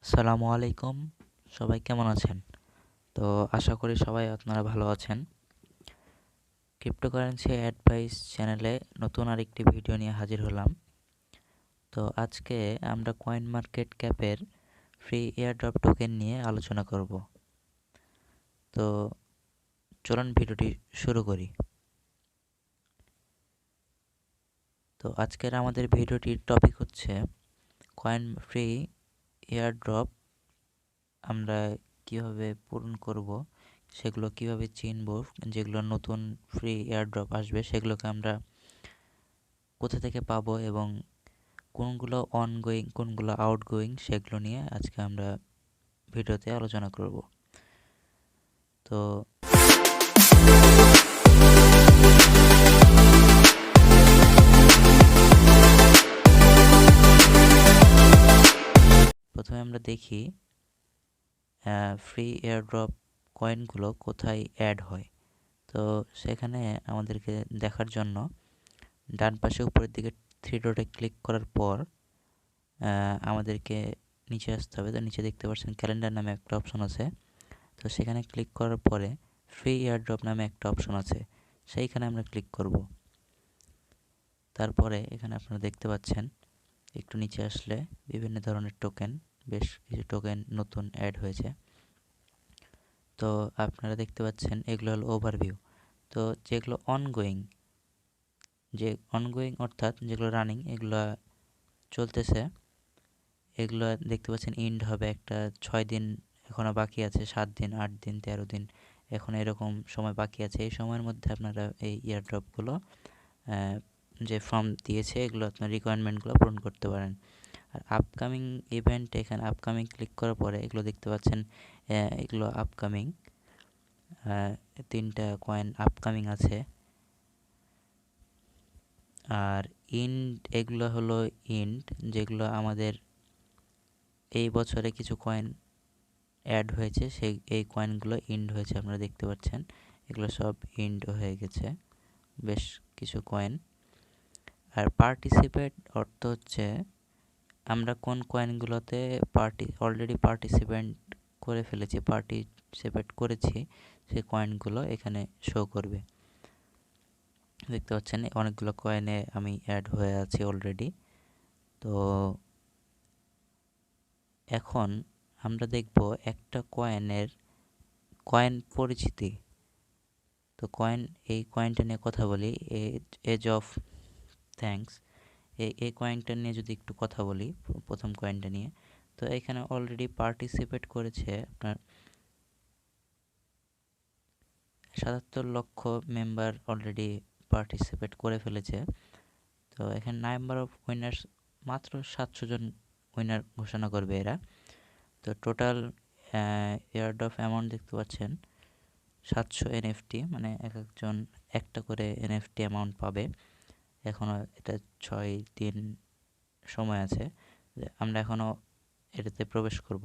আসসালামু আলাইকুম, সবাই কেমন আছেন? তো আশা করি সবাই আপনারা ভালো আছেন। ক্রিপ্টোকারেন্সি অ্যাডভাইস চ্যানেলে নতুন আরেকটি ভিডিও নিয়ে হাজির হলাম। তো আজকে আমরা কয়েন মার্কেট ক্যাপের ফ্রি এয়ারড্রপ টোকেন নিয়ে আলোচনা করব। তো চলুন ভিডিওটি শুরু করি। তো আজকের আমাদের ভিডিওটির টপিক হচ্ছে কয়েন ফ্রি এয়ারড্রপ আমরা কিভাবে পূরণ করব, সেগুলো কিভাবে চিনব, যেগুলো নতুন ফ্রি এয়ারড্রপ আসবে সেগুলোকে আমরা কোথা থেকে পাবো এবং কোনগুলো অনগোয়িং কোনগুলো আউটগোয়িং সেগুলো নিয়ে আজকে আমরা ভিডিওতে আলোচনা করব। তো প্রথমে আমরা দেখি ফ্রি এয়ারড্রপ কয়েনগুলো কোথায় অ্যাড হয়। তো সেখানে আমাদেরকে দেখার জন্য ডান পাশে উপরের দিকে থ্রি ডটে ক্লিক করার পর আমাদেরকে নিচে আসতে হবে। তো নিচে দেখতে পাচ্ছেন ক্যালেন্ডার নামে একটা অপশন আছে। তো সেখানে ক্লিক করার পরে ফ্রি এয়ারড্রপ নামে একটা অপশন আছে, সেইখানে আমরা ক্লিক করব। তারপরে এখানে আপনারা দেখতে পাচ্ছেন একটু নিচে আসলে বিভিন্ন ধরনের টোকেন, বেশ কিছু টোকেন নতুন অ্যাড হয়েছে। তো আপনারা দেখতে পাচ্ছেন এগুলো হলো ওভারভিউ। তো যেগুলো অনগোয়িং অর্থাৎ যেগুলো রানিং, এগুলো চলতেছে, এগুলো দেখতে পাচ্ছেন ইন্ড হবে একটা 6 দিন এখনও বাকি আছে, 7 দিন, 8 দিন, 13 দিন এখন এরকম সময় বাকি আছে। এই সময়ের মধ্যে আপনারা এই এয়ারড্রপগুলো যে ফর্ম দিয়েছে এগুলো আপনার রিকোয়ারমেন্টগুলো পূরণ করতে পারেন। আর আপকামিং ইভেন্ট, এখানে আপকামিং ক্লিক করার পরে এগুলো দেখতে পাচ্ছেন, এগুলো আপকামিং 3টা কয়েন আপকামিং আছে। আর এগুলো হলো যেগুলো আমাদের এই বছরে কিছু কয়েন অ্যাড হয়েছে, এই কয়েনগুলো হয়েছে, আপনারা দেখতে পাচ্ছেন এগুলো সব হয়ে গেছে বেশ কিছু কয়েন। আর পার্টিসিপেট অর্থ হচ্ছে আমরা কোন কয়েনগুলোতে অলরেডি পার্টিসিপেট করেছি সেই কয়েনগুলো এখানে শো করবে। দেখতে পাচ্ছেন অনেকগুলো কয়েনে আমি অ্যাড হয়ে আছি অলরেডি। তো এখন আমরা দেখব একটা কয়েন পরিচিতি। তো এই কয়েনটা নিয়ে কথা বলি, এজ অফ থ্যাঙ্কস। এই কয়েনটা নিয়ে যদি একটু কথা বলি, প্রথম কয়েনটা নিয়ে, তো এখানে অলরেডি পার্টিসিপেট করেছে আপনার 77 লক্ষ মেম্বার অলরেডি পার্টিসিপেট করে ফেলেছে। তো এখানে নাম্বার অফ উইনার্স মাত্র 700 জন উইনার ঘোষণা করবে এরা। তো টোটাল এয়ারড্রপ অ্যামাউন্ট দেখতে পাচ্ছেন 700 এনএফটি, মানে একজন একটা করে এনএফটি অ্যামাউন্ট পাবে। এখনও এটা 6 দিন সময় আছে, আমরা এখনও এটাতে প্রবেশ করব।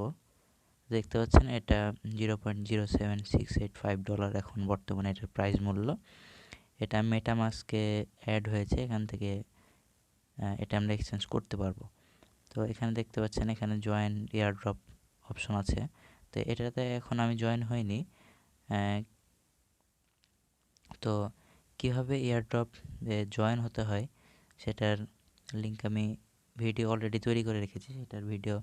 দেখতে পাচ্ছেন এটা $0.07685 এখন বর্তমানে এটার প্রাইস মূল্য। এটা মেটামাস্কে অ্যাড হয়েছে, এখান থেকে এটা আমরা এক্সচেঞ্জ করতে পারবো। তো এখানে দেখতে পাচ্ছেন এখানে জয়েন এয়ারড্রপ অপশন আছে। তো এটাতে এখন আমি জয়েন হইনি। তো কীভাবে এয়ারড্রপ জয়েন হতে হয় সেটার লিঙ্ক আমি ভিডিও অলরেডি তৈরি করে রেখেছি, সেটার ভিডিও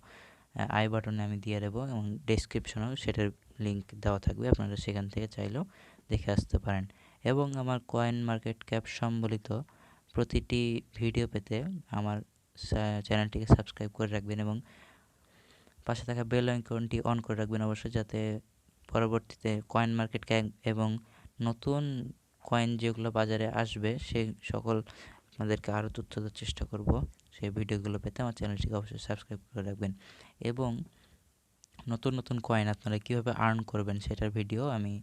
আই বাটনে আমি দিয়ে দেবো এবং ডেসক্রিপশনেও সেটার লিঙ্ক দেওয়া থাকবে, আপনারা সেখান থেকে চাইলেও দেখে আসতে পারেন। এবং আমার কয়েন মার্কেট ক্যাপ সম্বলিত প্রতিটি ভিডিও পেতে আমার চ্যানেলটিকে সাবস্ক্রাইব করে রাখবেন এবং পাশে থাকা বেল আইকনটি অন করে রাখবেন অবশ্যই, যাতে পরবর্তীতে কয়েন মার্কেট ক্যাপ এবং নতুন কয়েন যেগুলো বাজারে আসবে সেই সকল আপনাদেরকে আরও তথ্য দেওয়ার চেষ্টা করব। সেই ভিডিওগুলো পেতে আমার চ্যানেলটিকে অবশ্যই সাবস্ক্রাইব করে রাখবেন এবং নতুন নতুন কয়েন আপনারা কীভাবে আর্ন করবেন সেটার ভিডিও আমি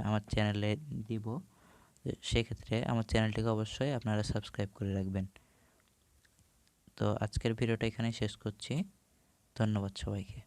আমার চ্যানেলে দিব। সেক্ষেত্রে আমার চ্যানেলটিকে অবশ্যই আপনারা সাবস্ক্রাইব করে রাখবেন। তো আজকের ভিডিওটা এখানেই শেষ করছি। ধন্যবাদ সবাইকে।